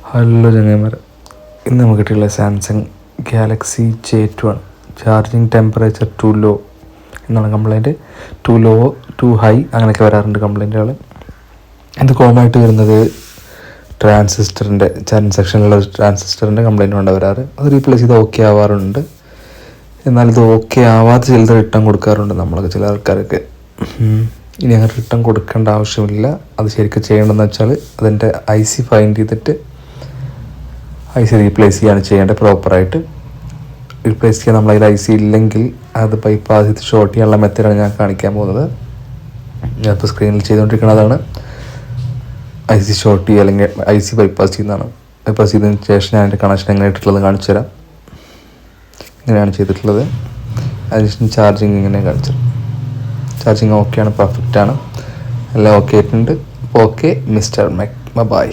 Hello ചങ്ങായിമാരെ, ഇന്ന് നമുക്ക് കിട്ടിയുള്ള സാംസങ് ഗാലക്സി J2 ആണ്. ചാർജിങ് ടെമ്പറേച്ചർ ടു ലോ എന്നാണ് കംപ്ലൈൻറ്റ്. ടു ഹൈ അങ്ങനെയൊക്കെ വരാറുണ്ട് കംപ്ലൈൻറ്റുകൾ. ഇത് കോമൺ ആയിട്ട് വരുന്നത് ട്രാൻസിസ്റ്ററിൻ്റെ സെക്ഷനിലുള്ള ട്രാൻസിസ്റ്ററിൻ്റെ കംപ്ലൈൻറ്റ് കൊണ്ട് വരാറ്. അത് റീപ്ലേസ് ചെയ്ത് ഓക്കെ ആവാറുണ്ട്. എന്നാൽ ഇത് ഓക്കെ ആവാത്ത ചിലത് റിട്ടേൺ കൊടുക്കാറുണ്ട് നമ്മളൊക്കെ ചില ആൾക്കാരൊക്കെ. ഇനി അങ്ങനെ റിട്ടേൺ കൊടുക്കേണ്ട ആവശ്യമില്ല. അത് ശരിക്കും ചെയ്യേണ്ടതെന്ന് വെച്ചാൽ അതിൻ്റെ IC ഫൈൻഡ് ചെയ്തിട്ട് IC റീപ്ലേസ് ചെയ്യാണ് ചെയ്യേണ്ടത്. പ്രോപ്പറായിട്ട് റീപ്ലേസ് ചെയ്യാൻ നമ്മളതിൽ IC ഇല്ലെങ്കിൽ അത് ബൈപ്പാസ് ചെയ്ത് ഷോർട്ട് ചെയ്യാനുള്ള മെത്തേഡാണ് ഞാൻ കാണിക്കാൻ പോകുന്നത്. ഞാനിപ്പോൾ സ്ക്രീനിൽ ചെയ്തുകൊണ്ടിരിക്കുന്നതാണ്. IC ഷോർട്ട് ചെയ്യുക അല്ലെങ്കിൽ IC ബൈപ്പാസ് ചെയ്യുന്നതാണ്. ബൈപ്പാസ് ചെയ്തതിന് ശേഷം ഞാൻ എൻ്റെ കണക്ഷൻ എങ്ങനെ ഇട്ടിട്ടുള്ളത് കാണിച്ചു തരാം. ഇങ്ങനെയാണ് ചെയ്തിട്ടുള്ളത്. അതിനുശേഷം ചാർജിങ് ഇങ്ങനെ കാണിച്ചത്. ചാർജിങ് ഓക്കെയാണ്, പെർഫെക്റ്റാണ്, എല്ലാം ഓക്കെ ആയിട്ടുണ്ട്. ഓക്കെ മിസ്റ്റർ മെക്, ബൈ.